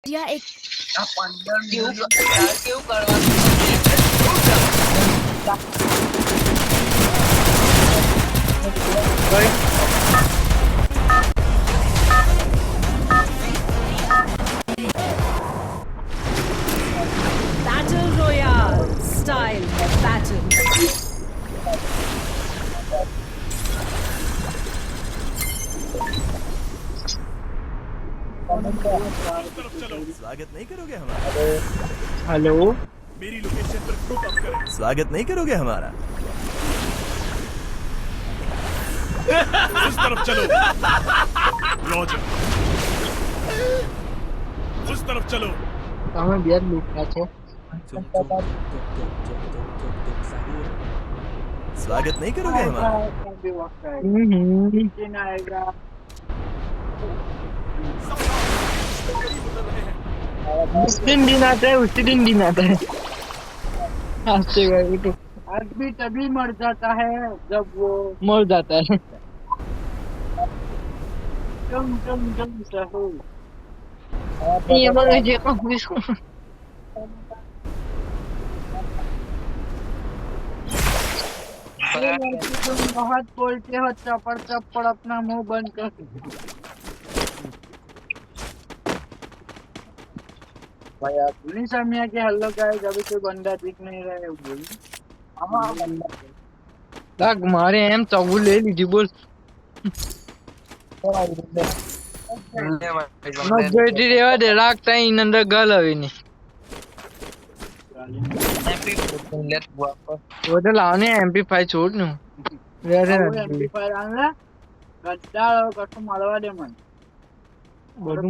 ત્યાં એક આ 15 કેવું મિનિટ કેવું કરવાનું Battle Royale style battle. स्वागत नहीं करोगे हमारा? हेलो मेरी लोकेशन पर ग्रुप अप करें। स्वागत नहीं करोगे हमारा? उस तरफ चलो। लॉजर। उस तरफ चलो। તમે બે લૂટતા છો स्वागत नहीं करोगे हमारा? जिस दिन दिन आता है उसी दिन दिन आता है हंसते हुए तो आदमी तभी मर जाता है जब वो मर जाता है कम कम कम सहो ये मगर जे को तुम बहुत बोलते हो चपड़ चपड़ अपना मुंह बंद कर भाई आप बोली सामिया के हेलो गाइस अभी कोई बंदा दिख नहीं रहा है बोल लाग मारे एम चौगु ले लीजिए बोल मजबूरी रेवा दे રાખતા ઈ અંદર ગલ હવે ની वो तो लाने MP5 छोड़ नु वेरे एम्पलीफायर आनला गद्दार कटु मारवा दे मन બધું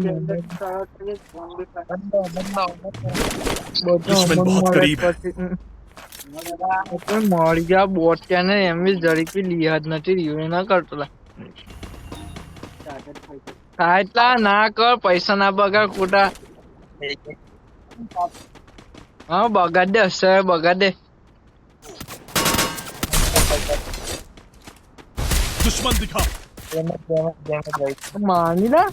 दुश्मन बहुत करीब है। મળી ગયા બોટ ક્યાં એમવી જરીકી લિહાજ નથી રહ્યું એના કરતોલા એટલા ના કર પૈસા ના બગાડ ખોટા હા બગાડ દે સર બગાડ દે दुश्मन दिखा। માની લા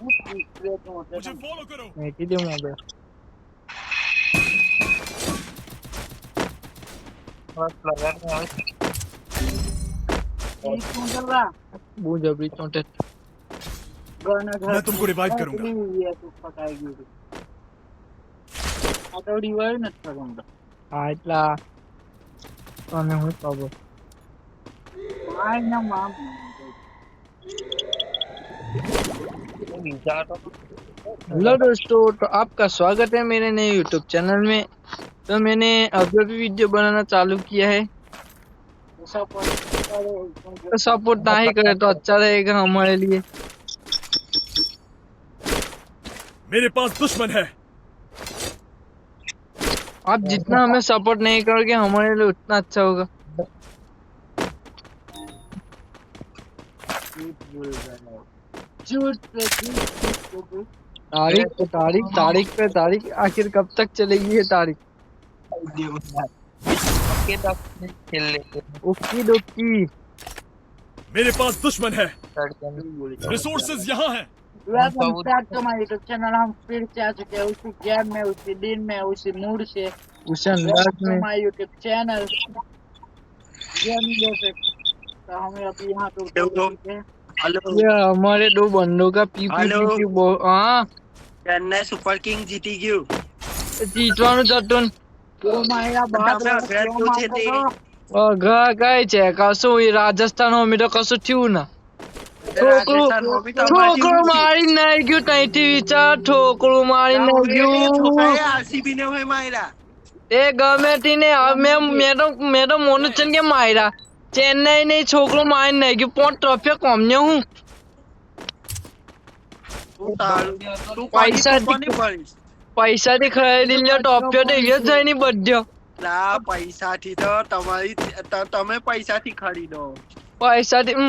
मुझे फॉलो करो। મેકી દે મોબાઈલ બહુ જબરી ચોંટે मैं तुमको रिवाइव करूंगा। હા એટલા તને હું ખબર हेलो दोस्तों तो आपका स्वागत है मेरे नए YouTube चैनल में। तो मैंने अभी भी वीडियो बनाना चालू किया है तो सपोर्ट ना ही करे तो अच्छा रहेगा हमारे लिए। मेरे पास दुश्मन है। आप जितना हमें सपोर्ट नहीं करोगे हमारे लिए उतना अच्छा होगा। तारीख आखिर कब तक चलेगी ये तारीख? ओकी डोकी मेरे पास दुश्मन है। रिसोर्सेज यहाँ हैं। यूट्यूब चैनल हम फिर से आ चुके हैं उसी गेम में उसी दिन में उसी मूड से उस अंदाज में हमारे यूट्यूब चैनल तो हमें अभी यहाँ पे ये हमारे दो बंदों का पीपी हाँ चेन्नई सुपर किंग जीती क्यों जीतવાનું જતું કઈ છે કશું રાજસ્થાન અમે તો કશું થયું ના ઠોકરું મારી નાઈ ગયું તઈથી વિચાર ઠોકરું મારી નાઈ ગયું આરસીબી ને હોય માયરા એ ગમે તેને મેં તો મોનુચન કે માર્યા ચેન્નઈ ને છોકરો મારી નાઈ ગયું 5 ટ્રોફી કોમને હું પૈસા થી ખરીદી લ્યો ટ્રોફીઓ તો એ જ જાય ની બધ્યો લા પૈસા થી તો તમારી તમે પૈસા થી ખરીદો પૈસા થી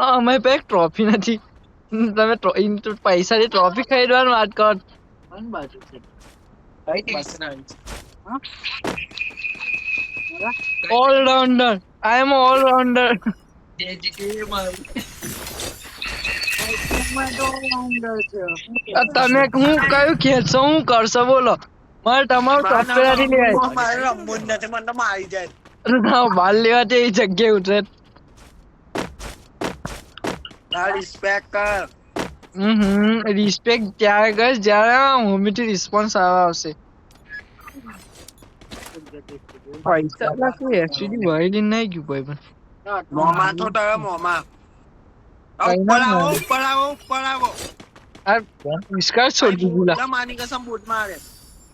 અમે પે ટ્રોફી નથી તમે પૈસા થી ટ્રોફી ખરીદવાની વાત કર ऑलराउंडर आई एम ऑलराउंडर માં તો અંદર છે. તમે હું કયું ખેંચશો હું કરશો બોલો મારે તમારું સોફ્ટવેર લેવાય મારે રમવું જ નથી મને તો મારી જાય બાલ લેવા તે એ જગ્યાએ ઉતરે રિસ્પેક્ટ કર રિસ્પેક્ટ ત્યારે ગઈશ જયારે હોમીથી રિસ્પોન્સ આવશે પૈસા લાગતું એકચ્યુઅલી વાયલિન નહીં ગયું ભાઈ પણ મોમાં તો તારા મોમાં ઉપર આવો આ વિસ્કાર છોડી દીધું લા. માની કસમ બૂટ મારે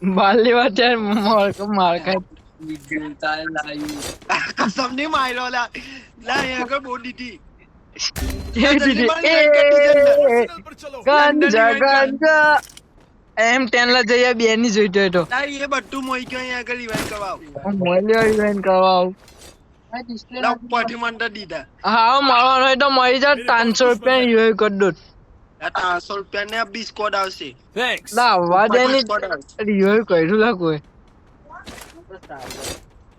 બાલ લેવા ત્યારે માર ખાય કસમ નહીં માર્યો લા એ આગળ બહુ દીધી पर चलो ગાંજા ગાંજા M10 લા જઈએ બે ની જોઈતો હતો લા એ બધું મોઈ ગયો અહીંયા આગળ ઇવેન્ટ કરાવ મોલ્યો ઇવેન્ટ કરવા આવું આ ડિસ્પ્લે લા ઉપરથી મને તો દીધા હા મારવાનો હોય તો મરી જા 300 રૂપિયા યુએ કરી દો આ 300 રૂપિયા ને બિસ્કોટ આવશે थैंक्स લા અવાજ એની બિસ્કોટ આવશે યુએ કર્યું લા કોઈ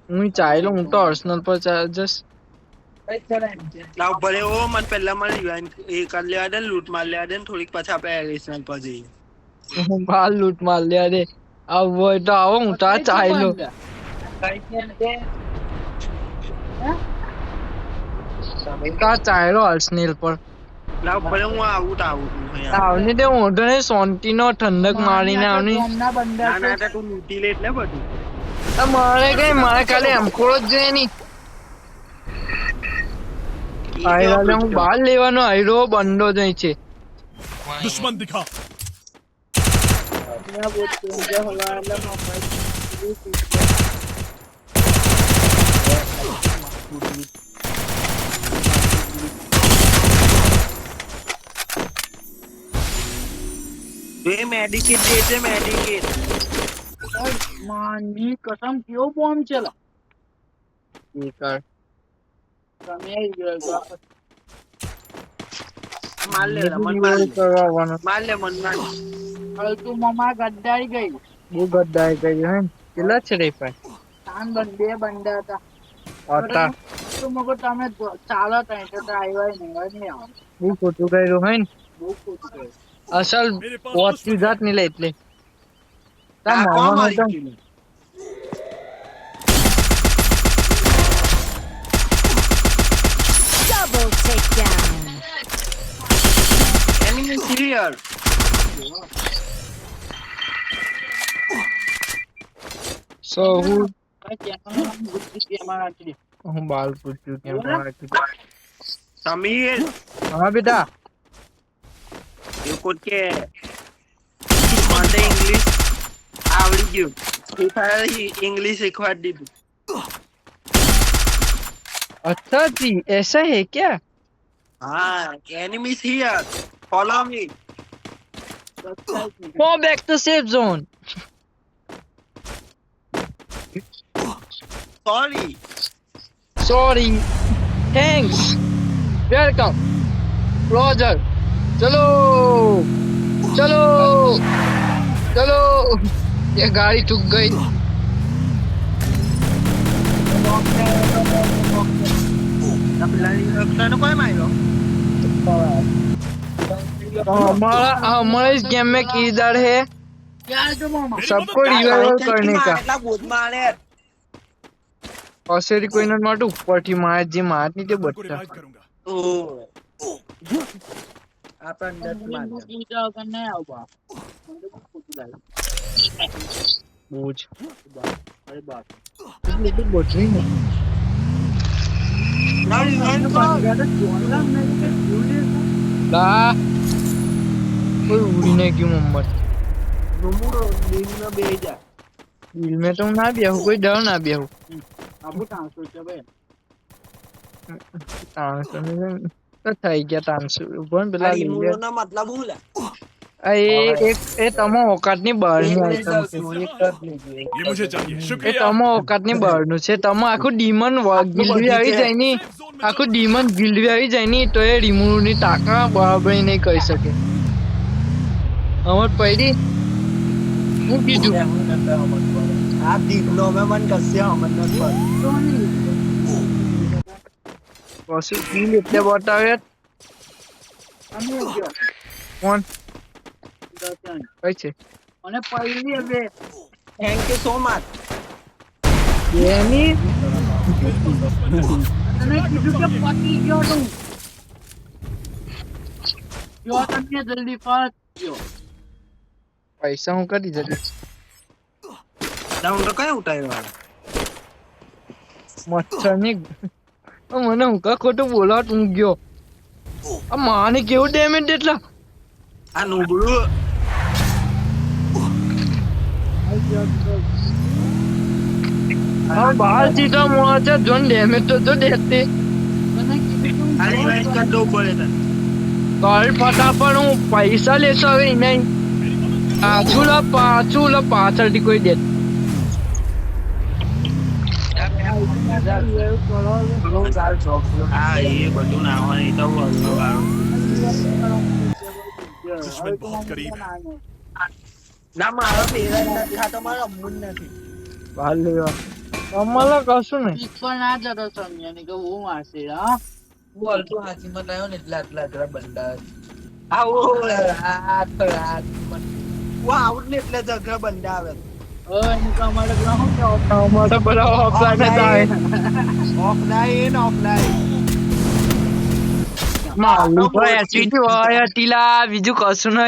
હું ચાલ્યો હું તો અર્સનલ પર જસ્ટ લાવ ભલે ઓ મને પહેલા મને ઇવેન્ટ એ કરી લેવા દે લૂટ માર લેવા દે ને થોડીક પછી આપણે એડિશનલ પર જઈએ હું બાલ લૂટ માર લે રે આવો હોય તો આવો હું તો આ ચાલ્યો કા ચાલ્યો અર્સનલ પર લાવ ભલે હું આવું તો આવું યાર આવની તે ઓઢો ને શાંતિનો ઠંડક મારીને આવની ગામના બંદા ના ના તું લૂટી લે એટલે બધું મારે કઈ મારે ખાલી એમ ખોળો જ જોઈએ ની આયરાને હું બાર લેવાનો આયરો બંડો જ છે दुश्मन दिखा ના બોલ કે હવાલા મોબાઈલ એ મેડિકેટ દે છે મેડિકેટ માની કસમ કેવો બોમ્બ છે લા બેકાર તમે આવી ગયો માર લે લા, મન માર લે મન માર હવે તું મમા ગદ્દાઈ ગઈ બહુ ગદ્દાઈ ગઈ હે કેટલા છે રે ભાઈ તાન બે બંદા હતા આટા તો મગો તમે ચાલો તઈ તો આવ્યા નહીં આવો બહુ ખોટું કર્યું હે ને બહુ ખોટું છે અસલ પોતી જાત ની લે એટલે તા આ કોણ મારવાનો મારી તો ગયું? Double takedown. Enemy here. સો હું અમારા હું બાલ પૂછ્યું કેમ સમીર હા બેટા એ કોટ કે મને ઇંગ્લિશ આવડી ગયું ફ્રી ફાયર इंग्लिश શીખવાડી દીધું अच्छा जी ऐसा है क्या હા enemies here follow me Go back to safe zone sorry sorry thanks welcome Roger चलो चलो चलो ये गाड़ी ठुक गई પેલાનો કોઈ માર્યો हमारा इस गेम में किधर है ક્યાં છો મામા सबको रिवाइवल करने का એટલા બોધ મારે औषधि कोई ना मार ऊपर थी मार जी मार नहीं थे को बच्चा रिवाइव करूंगा ઓ આપણ ડટ માર પૂજા વગર નહીં આવવા ખોટું લાગે बोझ અરે બાપ ये तो बोझ ही नहीं જોનલા નહીં કે જોડે ला कोई उड़ी नहीं क्यों मोहम्मद રૂમુડો દિનમાં બે જા दिल में तो ना भी हो कोई डर ना भी हो આબુ ટ્રાન્સફર છે ભાઈ तो થઈ ગયા તાનસુ બોન પેલા લઈ લે નો મતલબ હું લે આ એ તમો ઓકાતની બહારની આઈટમ છે ये मुझे चाहिए એ शुक्रिया તમો ઓકાતની બહારનું છે તમો આખું ડીમન ગિલ્ડવી આવી જાય ની આખું ડીમન ગિલ્ડવી આવી જાય ની તો એ રિમૂવ ની તાકા બરાબર નહીં કરી શકે અમર પૈડી હું કીધું આ દીકનો મે મન કસ્યા અમન ન પર પછી કી એટલે બતાવે અમે ગયો કોણ દર્શન. કઈ છે અને પહેલી હવે થેન્ક યુ સો મચ. એની તને કીધું કે પતી ગયો તું. જો તમે જલ્દી પાસ ગયો. પૈસા હું કરી જશે ડાઉન તો કયા ઉતાર્યો? મચ્છર ની મને હું કા ખોટું બોલા તું ગયો આ માને કેવું ડેમેજ એટલા આ નુબળું હા બહાર સીધા મોડા છે જોન ડેમેજ તો જો દેખતે તને કીધું આ રિવાઇઝ કરી દઉં પડે તને. કર ફટાફટ હું પૈસા લેશો હવે નહીં પાછળથી કોઈ દે હા એ બધું ના હોય એ તો બોલનો વાળો. दुश्मन बहुत करीब है ના મારો ફેવરેટ ખાતો મારો અમૂલ નથી. બહાર લેવા અમારે કશું નહીં પીક પર ના જતો સમજ્યા ને કે હું મારશે હા બોલતું હાથીમાં લાવ્યો ને એટલા આટલા બંડા આવો હું આવું ને એટલે ઝઘડા બંડા આવે. એની તો અમારે ગ્રાઉન્ડ કે અમારે બધા ઓફલાઈન જ આવે ઓફલાઈન માલું ભાઈ ટીલા બીજું કશું નહીં